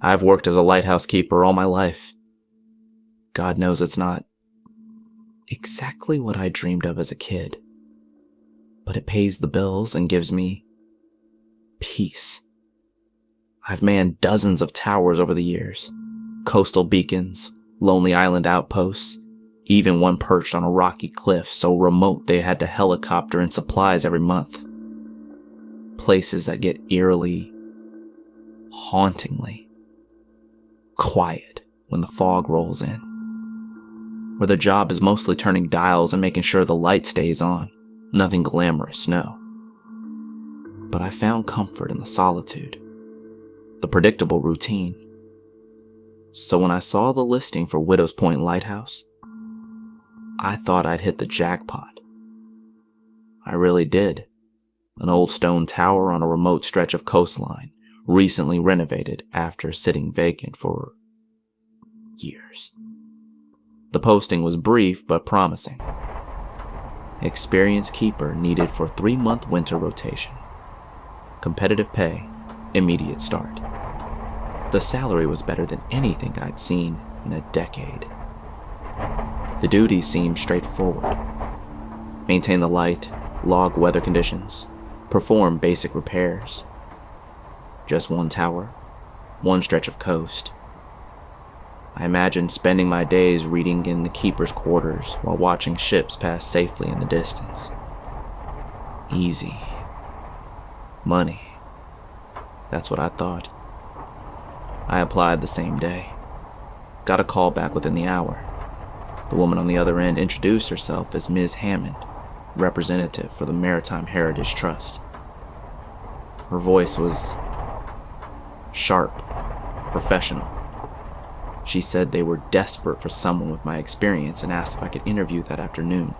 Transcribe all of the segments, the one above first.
I've worked as a lighthouse keeper all my life. God knows it's not exactly what I dreamed of as a kid, but it pays the bills and gives me peace. I've manned dozens of towers over the years, coastal beacons, lonely island outposts, even one perched on a rocky cliff so remote they had to helicopter in supplies every month. Places that get eerily, hauntingly quiet when the fog rolls in, where the job is mostly turning dials and making sure the light stays on. Nothing glamorous, no. But I found comfort in the solitude, the predictable routine. So when I saw the listing for Widow's Point Lighthouse, I thought I'd hit the jackpot. I really did. An old stone tower on a remote stretch of coastline, recently renovated after sitting vacant for years. The posting was brief but promising. Experienced keeper needed for 3-month winter rotation. Competitive pay, immediate start. The salary was better than anything I'd seen in a decade. The duties seemed straightforward. Maintain the light, log weather conditions, perform basic repairs. Just one tower, one stretch of coast. I imagined spending my days reading in the keeper's quarters while watching ships pass safely in the distance. Easy. Money. That's what I thought. I applied the same day. Got a call back within the hour. The woman on the other end introduced herself as Ms. Hammond, representative for the Maritime Heritage Trust. Her voice was sharp, professional. She said they were desperate for someone with my experience and asked if I could interview that afternoon.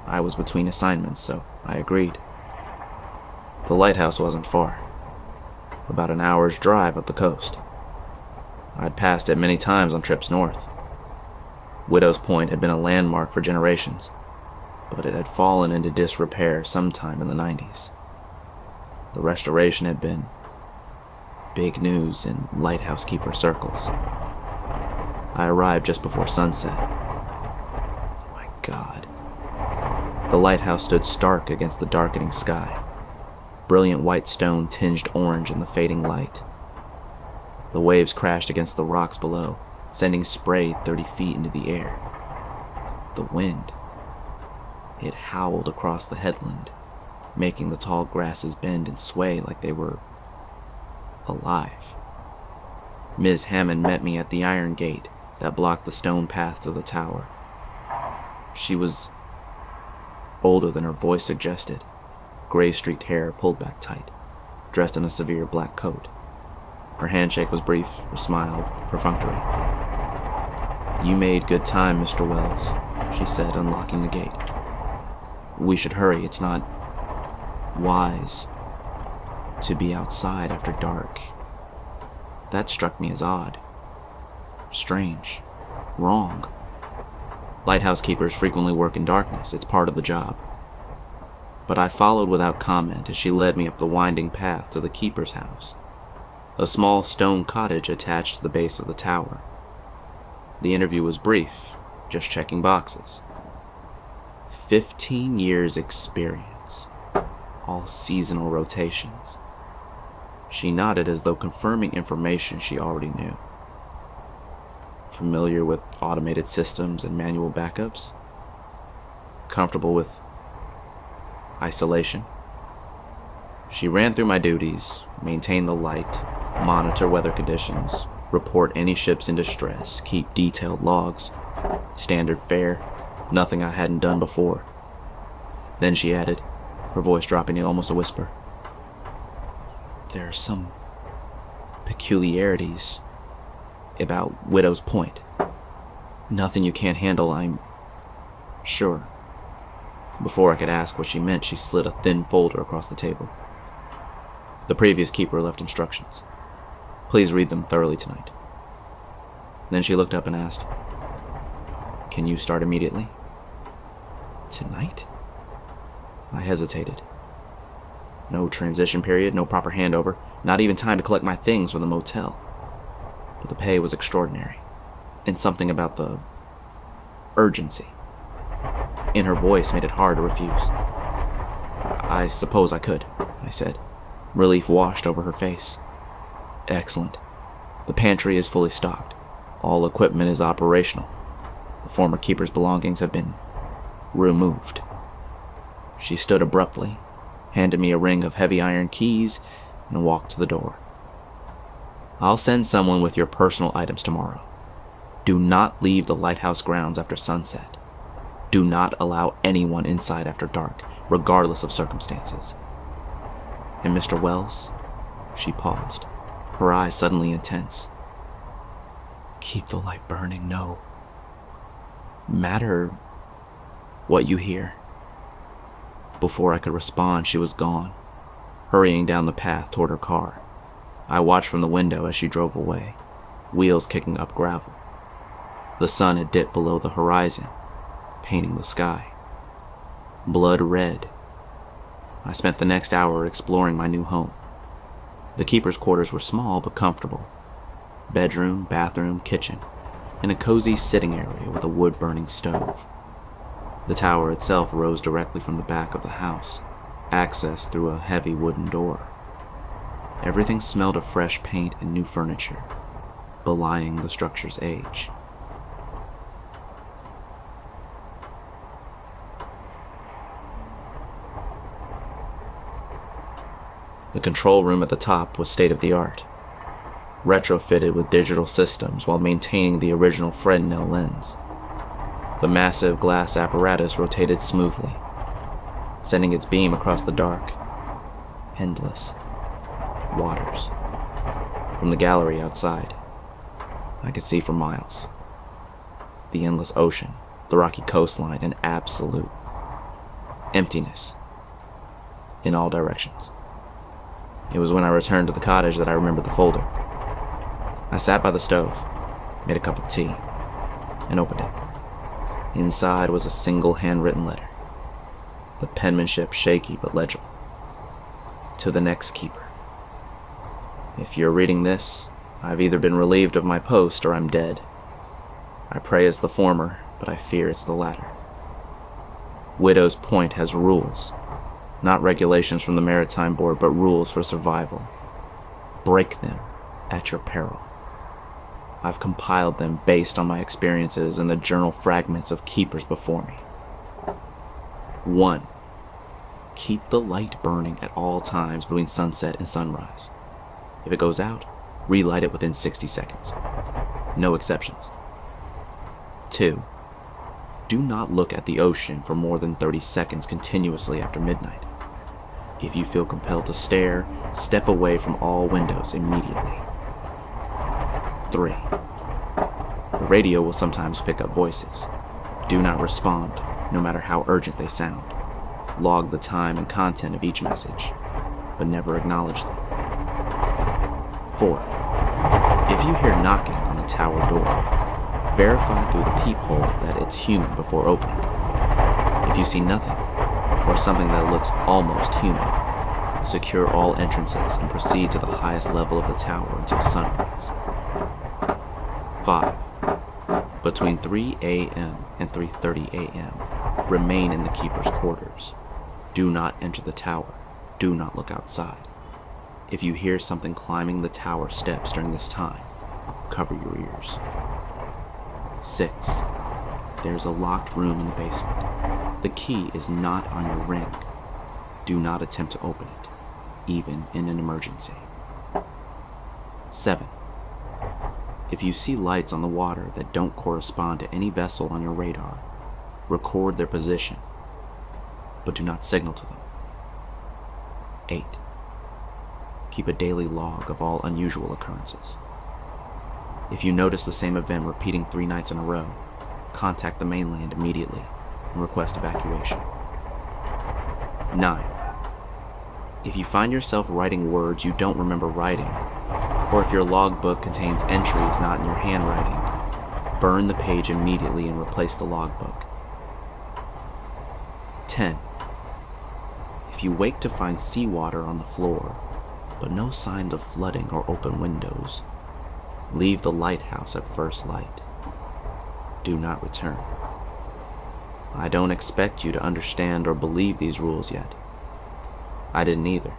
I was between assignments, so I agreed. The lighthouse wasn't far. About an hour's drive up the coast. I'd passed it many times on trips north. Widow's Point had been a landmark for generations, but it had fallen into disrepair sometime in the 90s. The restoration had been big news in lighthouse keeper circles. I arrived just before sunset. My God. The lighthouse stood stark against the darkening sky. Brilliant white stone tinged orange in the fading light. The waves crashed against the rocks below, sending spray 30 feet into the air. The wind. It howled across the headland, making the tall grasses bend and sway like they were alive. Ms. Hammond met me at the iron gate that blocked the stone path to the tower. She was older than her voice suggested, gray-streaked hair pulled back tight, dressed in a severe black coat. Her handshake was brief, her smile perfunctory. "You made good time, Mr. Wells," she said, unlocking the gate. "We should hurry. It's not wise to be outside after dark." That struck me as odd, strange, wrong. Lighthouse keepers frequently work in darkness. It's part of the job. But I followed without comment as she led me up the winding path to the keeper's house, a small stone cottage attached to the base of the tower. The interview was brief, just checking boxes. 15 years experience, all seasonal rotations. She nodded as though confirming information she already knew. Familiar with automated systems and manual backups? Comfortable with isolation? She ran through my duties, maintain the light, monitor weather conditions, report any ships in distress, keep detailed logs. Standard fare, nothing I hadn't done before. Then she added, her voice dropping to almost a whisper, "There are some peculiarities about Widow's Point. Nothing you can't handle, I'm sure." Before I could ask what she meant, she slid a thin folder across the table. "The previous keeper left instructions. Please read them thoroughly tonight." Then she looked up and asked, "Can you start immediately?" "Tonight?" I hesitated. No transition period, no proper handover, not even time to collect my things from the motel. But the pay was extraordinary, and something about the urgency in her voice made it hard to refuse. I suppose I could, I said. Relief washed over her face. Excellent. The pantry is fully stocked. All equipment is operational. The former keeper's belongings have been removed. She stood abruptly, handed me a ring of heavy iron keys, and walked to the door. I'll send someone with your personal items tomorrow. Do not leave the Lighthouse grounds after sunset. Do not allow anyone inside after dark, regardless of circumstances. And Mr. Wells? She paused, her eyes suddenly intense. Keep the light burning, no matter what you hear. Before I could respond, she was gone, hurrying down the path toward her car. I watched from the window as she drove away, wheels kicking up gravel. The sun had dipped below the horizon, painting the sky blood red. I spent the next hour exploring my new home. The keeper's quarters were small but comfortable. Bedroom, bathroom, kitchen, and a cozy sitting area with a wood-burning stove. The tower itself rose directly from the back of the house, accessed through a heavy wooden door. Everything smelled of fresh paint and new furniture, belying the structure's age. The control room at the top was state-of-the-art, retrofitted with digital systems while maintaining the original Fresnel lens. The massive glass apparatus rotated smoothly, sending its beam across the dark, endless waters. From the gallery outside, I could see for miles. The endless ocean, the rocky coastline, and absolute emptiness in all directions. It was when I returned to the cottage that I remembered the folder. I sat by the stove, made a cup of tea, and opened it. Inside was a single handwritten letter, the penmanship shaky but legible. To the next keeper. If you're reading this, I've either been relieved of my post or I'm dead. I pray it's the former, but I fear it's the latter. Widow's Point has rules. Not regulations from the Maritime Board, but rules for survival. Break them at your peril. I've compiled them based on my experiences and the journal fragments of keepers before me. 1. Keep the light burning at all times between sunset and sunrise. If it goes out, relight it within 60 seconds. No exceptions. 2. Do not look at the ocean for more than 30 seconds continuously after midnight. If you feel compelled to stare, step away from all windows immediately. 3. The radio will sometimes pick up voices. Do not respond, no matter how urgent they sound. Log the time and content of each message, but never acknowledge them. 4. If you hear knocking on the tower door, verify through the peephole that it's human before opening. If you see nothing, or something that looks almost human, secure all entrances and proceed to the highest level of the tower until sunrise. 5. Between 3 a.m. and 3:30 a.m., remain in the keeper's quarters. Do not enter the tower. Do not look outside. If you hear something climbing the tower steps during this time, cover your ears. 6. There's a locked room in the basement. The key is not on your ring. Do not attempt to open it, even in an emergency. 7. If you see lights on the water that don't correspond to any vessel on your radar, record their position, but do not signal to them. 8. Keep a daily log of all unusual occurrences. If you notice the same event repeating 3 nights in a row, contact the mainland immediately and request evacuation. 9. If you find yourself writing words you don't remember writing, or if your logbook contains entries not in your handwriting, burn the page immediately and replace the logbook. 10. If you wake to find seawater on the floor, but no signs of flooding or open windows, leave the lighthouse at first light. Do not return. I don't expect you to understand or believe these rules yet. I didn't either,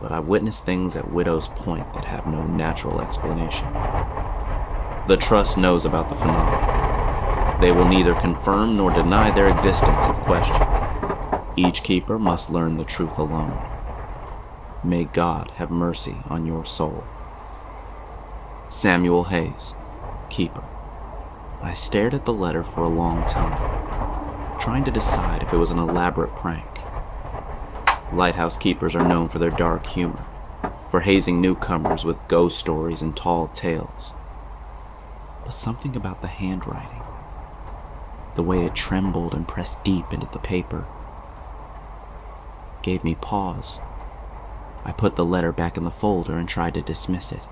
but I've witnessed things at Widow's Point that have no natural explanation. The Trust knows about the phenomena. They will neither confirm nor deny their existence if questioned. Each keeper must learn the truth alone. May God have mercy on your soul. Samuel Hayes, Keeper. I stared at the letter for a long time, trying to decide if it was an elaborate prank. Lighthouse keepers are known for their dark humor, for hazing newcomers with ghost stories and tall tales. But something about the handwriting, the way it trembled and pressed deep into the paper, gave me pause. I put the letter back in the folder and tried to dismiss it.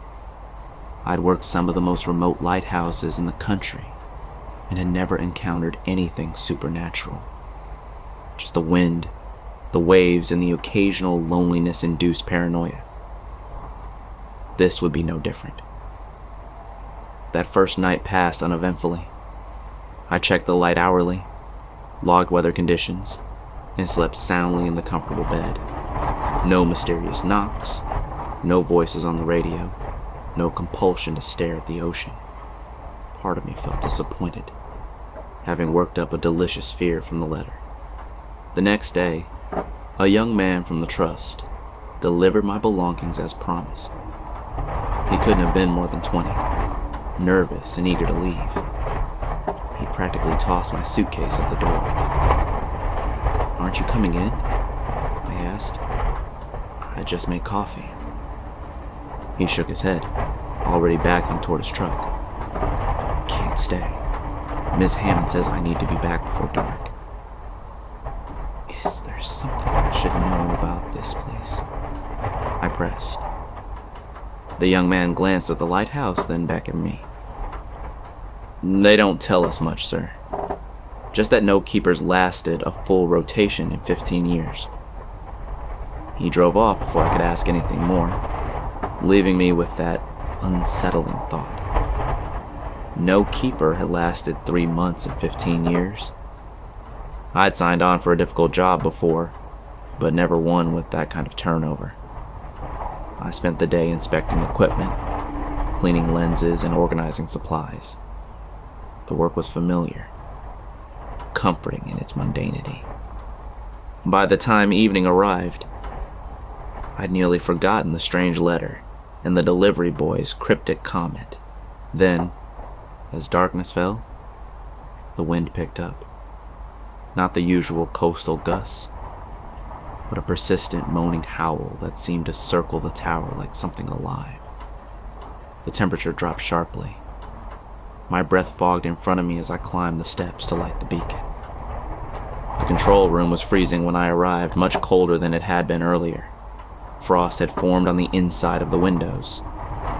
I'd worked some of the most remote lighthouses in the country and had never encountered anything supernatural. Just the wind, the waves, and the occasional loneliness-induced paranoia. This would be no different. That first night passed uneventfully. I checked the light hourly, logged weather conditions, and slept soundly in the comfortable bed. No mysterious knocks, no voices on the radio, no compulsion to stare at the ocean. Part of me felt disappointed, having worked up a delicious fear from the letter. The next day, a young man from the Trust delivered my belongings as promised. He couldn't have been more than 20, nervous and eager to leave. He practically tossed my suitcase at the door. "Aren't you coming in?" I asked. "I just made coffee." He shook his head, already backing toward his truck. "Can't stay. Ms. Hammond says I need to be back before dark." "Is there something I should know about this place?" I pressed. The young man glanced at the lighthouse, then back at me. "They don't tell us much, sir. Just that no keepers lasted a full rotation in 15 years. He drove off before I could ask anything more, leaving me with that unsettling thought. No keeper had lasted 3 months in 15 years. I'd signed on for a difficult job before, but never one with that kind of turnover. I spent the day inspecting equipment, cleaning lenses, and organizing supplies. The work was familiar, comforting in its mundanity. By the time evening arrived, I'd nearly forgotten the strange letter and the delivery boy's cryptic comment. Then, as darkness fell, the wind picked up. Not the usual coastal gusts, but a persistent moaning howl that seemed to circle the tower like something alive. The temperature dropped sharply. My breath fogged in front of me as I climbed the steps to light the beacon. The control room was freezing when I arrived, much colder than it had been earlier. Frost had formed on the inside of the windows,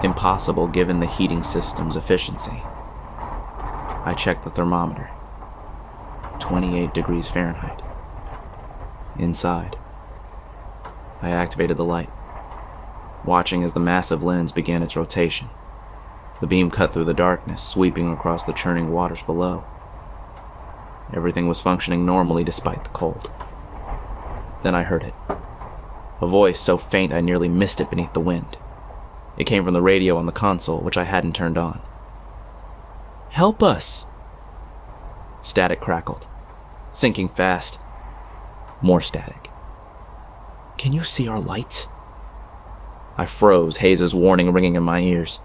impossible given the heating system's efficiency. I checked the thermometer. 28 degrees Fahrenheit. Inside, I activated the light, watching as the massive lens began its rotation. The beam cut through the darkness, sweeping across the churning waters below. Everything was functioning normally despite the cold. Then I heard it. A voice so faint I nearly missed it beneath the wind. It came from the radio on the console, which I hadn't turned on. "Help us!" Static crackled, sinking fast. More static. "Can you see our lights?" I froze, Hayes' warning ringing in my ears.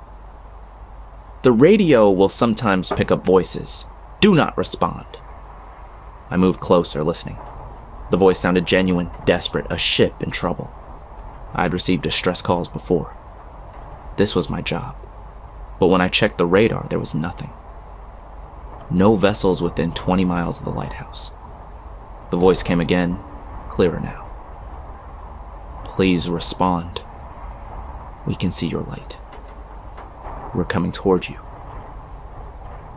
"The radio will sometimes pick up voices. Do not respond." I moved closer, listening. The voice sounded genuine, desperate, a ship in trouble. I'd received distress calls before. This was my job. But when I checked the radar, there was nothing. No vessels within 20 miles of the lighthouse. The voice came again, clearer now. "Please respond. We can see your light. We're coming toward you."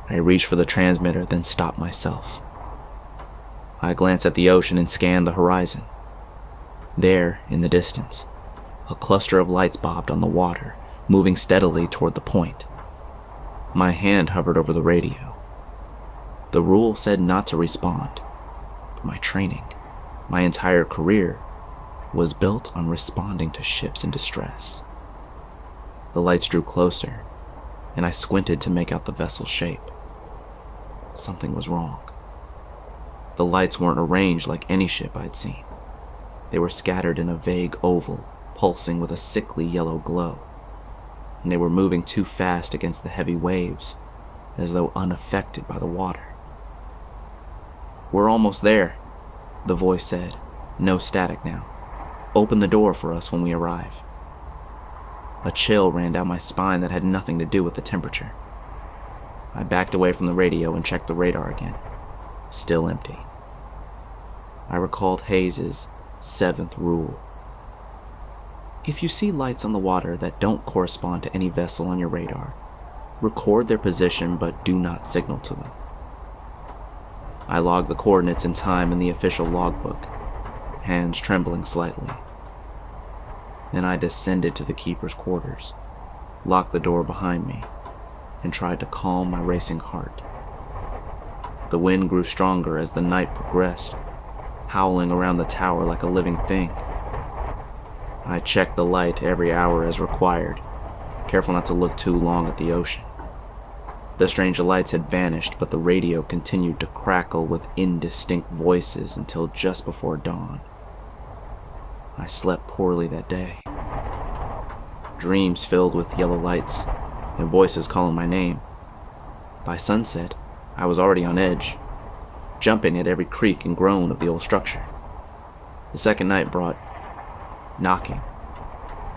I reached for the transmitter, then stopped myself. I glanced at the ocean and scanned the horizon. There, in the distance, a cluster of lights bobbed on the water, moving steadily toward the point. My hand hovered over the radio. The rule said not to respond, but my training, my entire career, was built on responding to ships in distress. The lights drew closer, and I squinted to make out the vessel's shape. Something was wrong. The lights weren't arranged like any ship I'd seen. They were scattered in a vague oval, pulsing with a sickly yellow glow, and they were moving too fast against the heavy waves, as though unaffected by the water. "We're almost there," the voice said, no static now. "Open the door for us when we arrive." A chill ran down my spine that had nothing to do with the temperature. I backed away from the radio and checked the radar again. Still empty. I recalled Hayes's 7th rule. If you see lights on the water that don't correspond to any vessel on your radar, record their position but do not signal to them. I logged the coordinates and time in the official logbook, hands trembling slightly. Then I descended to the keeper's quarters, locked the door behind me, and tried to calm my racing heart. The wind grew stronger as the night progressed, howling around the tower like a living thing. I checked the light every hour as required, careful not to look too long at the ocean. The strange lights had vanished, but the radio continued to crackle with indistinct voices until just before dawn. I slept poorly that day. Dreams filled with yellow lights and voices calling my name. By sunset, I was already on edge, jumping at every creak and groan of the old structure. The second night brought knocking.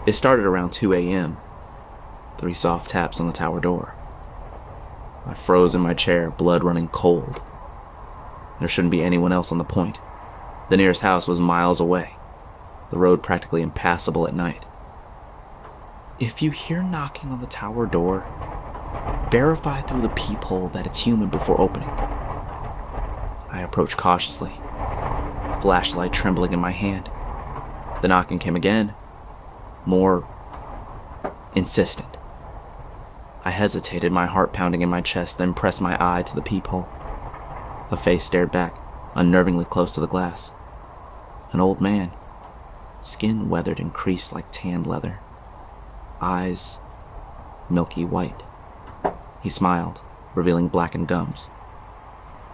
It started around 2 a.m., 3 soft taps on the tower door. I froze in my chair, blood running cold. There shouldn't be anyone else on the point. The nearest house was miles away, the road practically impassable at night. If you hear knocking on the tower door, verify through the peephole that it's human before opening. I approached cautiously, flashlight trembling in my hand. The knocking came again, more insistent. I hesitated, my heart pounding in my chest, then pressed my eye to the peephole. A face stared back, unnervingly close to the glass. An old man, skin weathered and creased like tanned leather. Eyes milky white. He smiled, revealing blackened gums.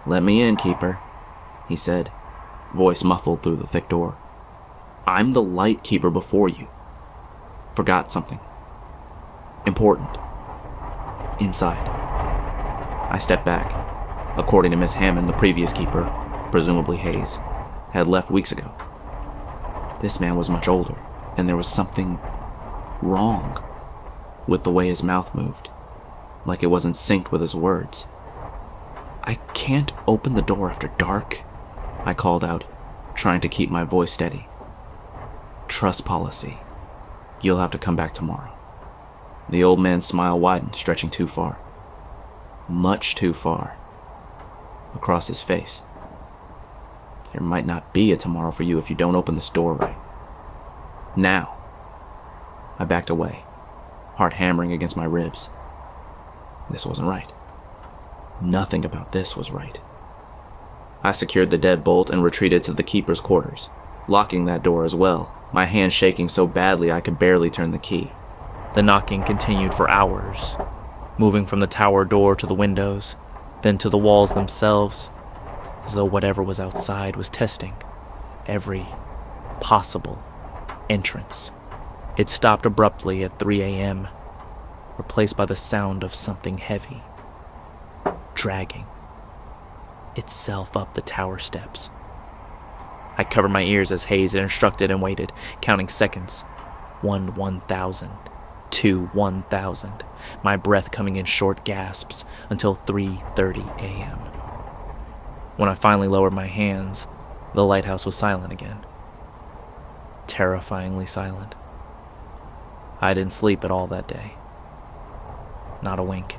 "Let me in, keeper," he said, voice muffled through the thick door. "I'm the light keeper before you. Forgot something. Important. Inside." I stepped back. According to Miss Hammond, the previous keeper, presumably Hayes, had left weeks ago. This man was much older, and there was something wrong with the way his mouth moved, like it wasn't synced with his words. "I can't open the door after dark," I called out, trying to keep my voice steady. "Trust policy. You'll have to come back tomorrow." The old man's smile widened, stretching too far. Much too far. Across his face. "There might not be a tomorrow for you if you don't open this door right. Now." I backed away, heart hammering against my ribs. This wasn't right. Nothing about this was right. I secured the deadbolt and retreated to the keeper's quarters, locking that door as well, my hand shaking so badly I could barely turn the key. The knocking continued for hours, moving from the tower door to the windows, then to the walls themselves, as though whatever was outside was testing every possible entrance. It stopped abruptly at 3 a.m., replaced by the sound of something heavy, dragging itself up the tower steps. I covered my ears as Hayes had instructed and waited, counting seconds. 1,000, 2, 1,000, my breath coming in short gasps until 3:30 a.m. When I finally lowered my hands, the lighthouse was silent again. Terrifyingly silent. I didn't sleep at all that day. Not a wink.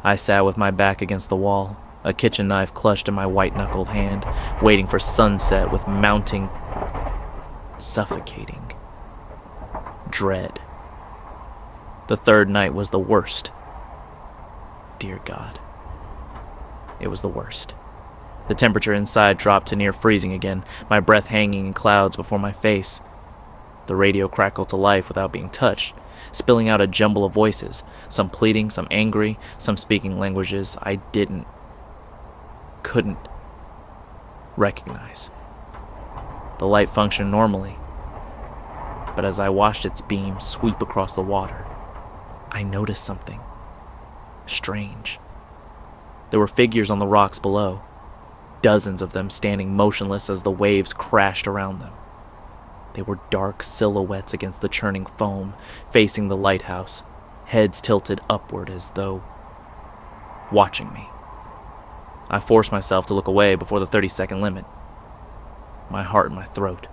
I sat with my back against the wall, a kitchen knife clutched in my white-knuckled hand, waiting for sunset with mounting suffocating dread. The third night was the worst. Dear God, it was the worst. The temperature inside dropped to near freezing again, my breath hanging in clouds before my face. The radio crackled to life without being touched, spilling out a jumble of voices, some pleading, some angry, some speaking languages I couldn't recognize. The light functioned normally, but as I watched its beam sweep across the water, I noticed something strange. There were figures on the rocks below, dozens of them standing motionless as the waves crashed around them. They were dark silhouettes against the churning foam, facing the lighthouse, heads tilted upward as though watching me. I forced myself to look away before the 30-second limit, my heart in my throat.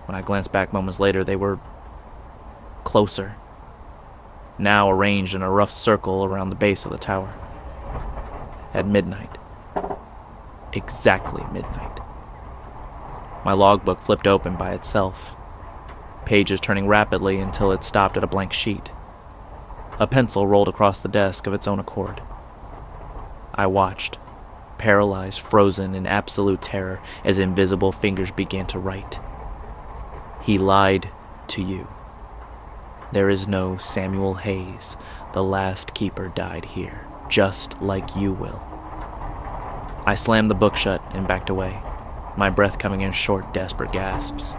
When I glanced back moments later, they were closer, now arranged in a rough circle around the base of the tower. At midnight. Exactly midnight. My logbook flipped open by itself, pages turning rapidly until it stopped at a blank sheet. A pencil rolled across the desk of its own accord. I watched, paralyzed, frozen in absolute terror as invisible fingers began to write. He lied to you. There is no Samuel Hayes. The last keeper died here, just like you will. I slammed the book shut and backed away, my breath coming in short, desperate gasps.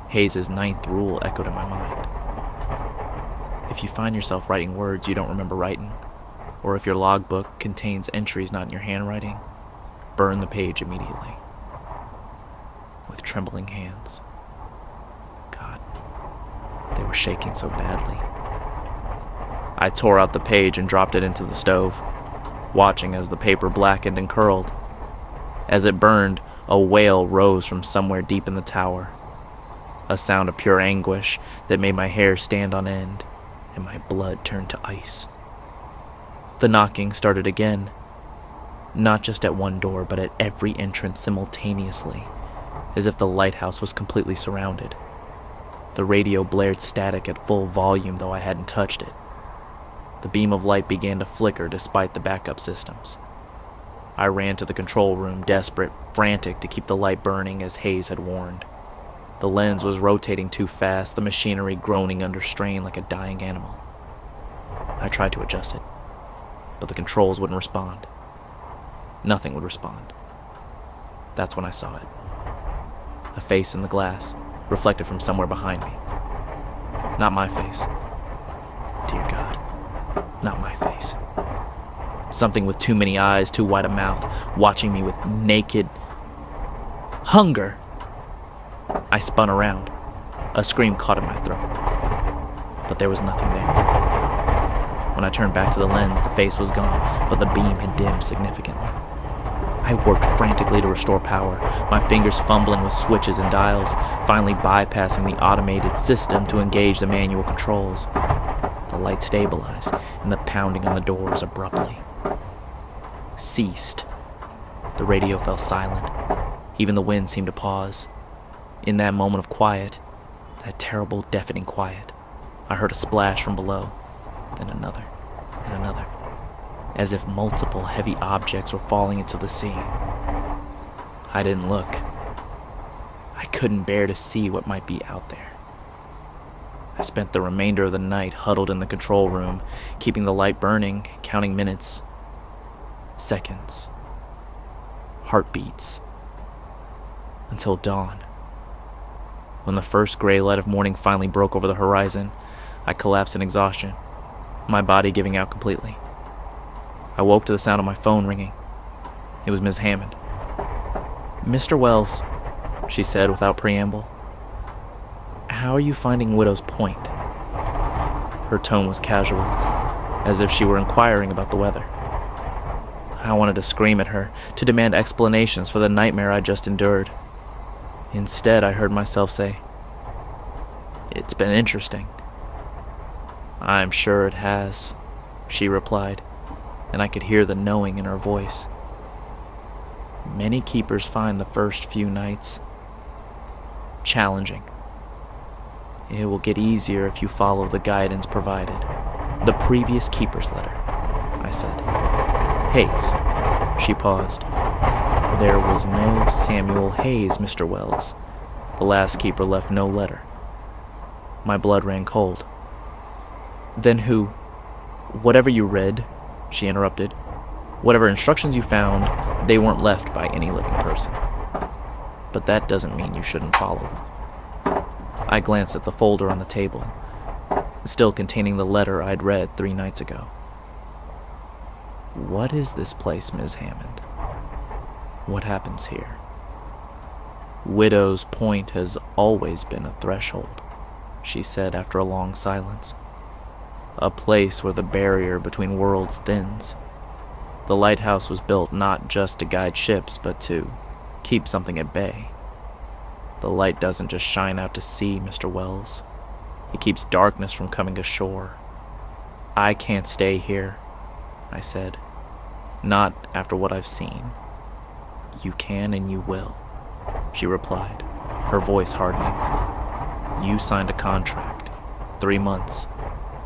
Hayes' 9th rule echoed in my mind. If you find yourself writing words you don't remember writing, or if your logbook contains entries not in your handwriting, burn the page immediately. With trembling hands. God, they were shaking so badly. I tore out the page and dropped it into the stove, watching as the paper blackened and curled. As it burned, a wail rose from somewhere deep in the tower, a sound of pure anguish that made my hair stand on end and my blood turn to ice. The knocking started again, not just at one door, but at every entrance simultaneously, as if the lighthouse was completely surrounded. The radio blared static at full volume, though I hadn't touched it. The beam of light began to flicker despite the backup systems. I ran to the control room, desperate, frantic to keep the light burning as Hayes had warned. The lens was rotating too fast, the machinery groaning under strain like a dying animal. I tried to adjust it, but the controls wouldn't respond. Nothing would respond. That's when I saw it. A face in the glass, reflected from somewhere behind me. Not my face. Dear God, not my face. Something with too many eyes, too wide a mouth, watching me with naked hunger. I spun around. A scream caught in my throat. But there was nothing there. When I turned back to the lens, the face was gone, but the beam had dimmed significantly. I worked frantically to restore power, my fingers fumbling with switches and dials, finally bypassing the automated system to engage the manual controls. The light stabilized, and the pounding on the doors abruptly ceased. The radio fell silent. Even the wind seemed to pause. In that moment of quiet, that terrible, deafening quiet, I heard a splash from below, then another, and another, as if multiple heavy objects were falling into the sea. I didn't look. I couldn't bear to see what might be out there. I spent the remainder of the night huddled in the control room, keeping the light burning, counting minutes, seconds, heartbeats, until dawn. When the first gray light of morning finally broke over the horizon, I collapsed in exhaustion, my body giving out completely. I woke to the sound of my phone ringing. It was Ms. Hammond. "Mr. Wells," she said without preamble, "how are you finding Widow's Point?" Her tone was casual, as if she were inquiring about the weather. I wanted to scream at her, to demand explanations for the nightmare I just endured. Instead, I heard myself say, "It's been interesting." "I'm sure it has," she replied, and I could hear the knowing in her voice. "Many keepers find the first few nights challenging. It will get easier if you follow the guidance provided. The previous keeper's letter, I said. Hayes. She paused. There was no Samuel Hayes, Mr. Wells. The last keeper left no letter. My blood ran cold. Then who? Whatever you read, she interrupted. Whatever instructions you found, they weren't left by any living person. But that doesn't mean you shouldn't follow them. I glanced at the folder on the table, still containing the letter I'd read 3 nights ago. What is this place, Ms. Hammond? What happens here? Widow's Point has always been a threshold, she said after a long silence. A place where the barrier between worlds thins. The lighthouse was built not just to guide ships, but to keep something at bay. The light doesn't just shine out to sea, Mr. Wells. It keeps darkness from coming ashore. I can't stay here, I said. Not after what I've seen. You can and you will, she replied, her voice hardening. You signed a contract. 3 months.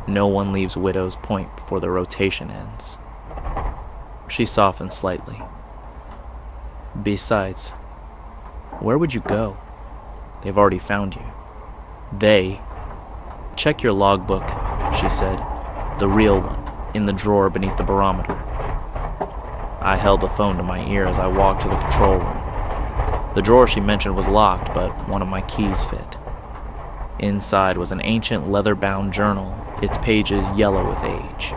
No one leaves Widow's Point before the rotation ends. She softened slightly. Besides, where would you go? They've already found you. They. Check your logbook, she said. The real one, in the drawer beneath the barometer. I held the phone to my ear as I walked to the control room. The drawer she mentioned was locked, but one of my keys fit. Inside was an ancient leather-bound journal, its pages yellow with age.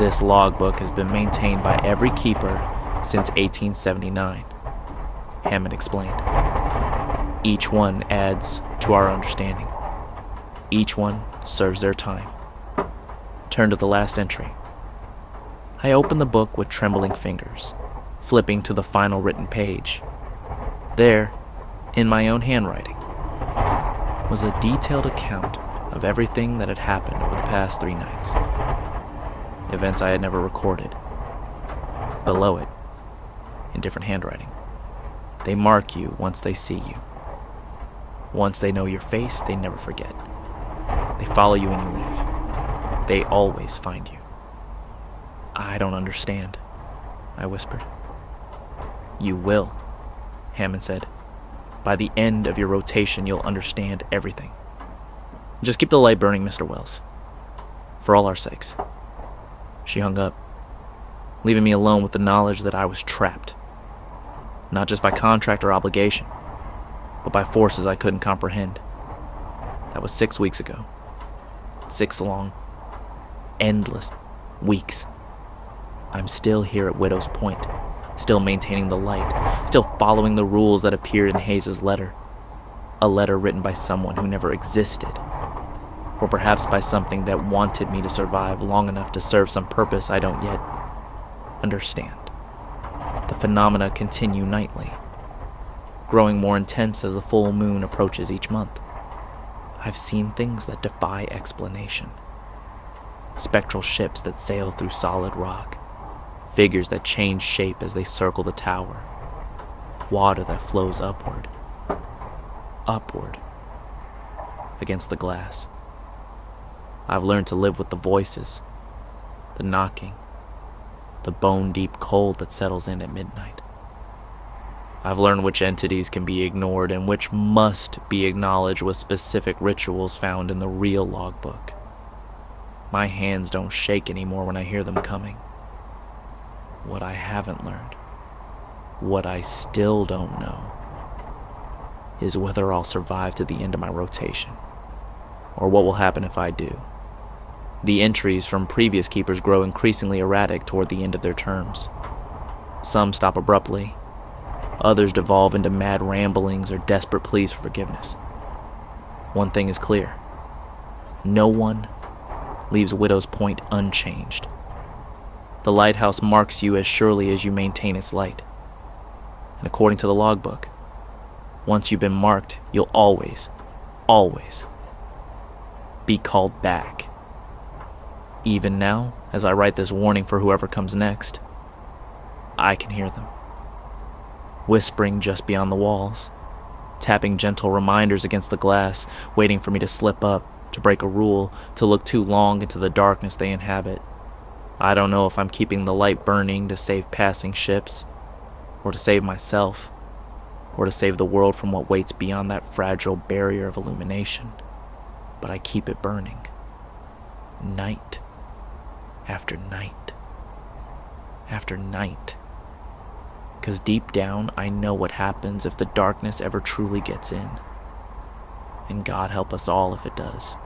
This logbook has been maintained by every keeper since 1879, Hammond explained. Each one adds to our understanding. Each one serves their time. Turn to the last entry. I opened the book with trembling fingers, flipping to the final written page. There, in my own handwriting, was a detailed account of everything that had happened over the past 3 nights. Events I had never recorded. Below it, in different handwriting, they mark you once they see you. Once they know your face, they never forget. They follow you when you leave. They always find you. I don't understand, I whispered. You will, Hammond said. By the end of your rotation, you'll understand everything. Just keep the light burning, Mr. Wells. For all our sakes. She hung up, leaving me alone with the knowledge that I was trapped. Not just by contract or obligation, but by forces I couldn't comprehend. That was 6 weeks ago. 6 long, endless weeks. I'm still here at Widow's Point, still maintaining the light, still following the rules that appeared in Hayes' letter. A letter written by someone who never existed. Or perhaps by something that wanted me to survive long enough to serve some purpose I don't yet understand. The phenomena continue nightly, growing more intense as the full moon approaches each month. I've seen things that defy explanation. Spectral ships that sail through solid rock, figures that change shape as they circle the tower, water that flows upward, against the glass. I've learned to live with the voices, the knocking, the bone-deep cold that settles in at midnight. I've learned which entities can be ignored and which must be acknowledged with specific rituals found in the real logbook. My hands don't shake anymore when I hear them coming. What I haven't learned, what I still don't know, is whether I'll survive to the end of my rotation, or what will happen if I do. The entries from previous keepers grow increasingly erratic toward the end of their terms. Some stop abruptly. Others devolve into mad ramblings or desperate pleas for forgiveness. One thing is clear. No one leaves Widow's Point unchanged. The lighthouse marks you as surely as you maintain its light. And according to the logbook, once you've been marked, you'll always be called back. Even now, as I write this warning for whoever comes next, I can hear them, whispering just beyond the walls, tapping gentle reminders against the glass, waiting for me to slip up, to break a rule, to look too long into the darkness they inhabit. I don't know if I'm keeping the light burning to save passing ships, or to save myself, or to save the world from what waits beyond that fragile barrier of illumination, but I keep it burning. Night after night after night. 'Cause deep down, I know what happens if the darkness ever truly gets in. And God help us all if it does.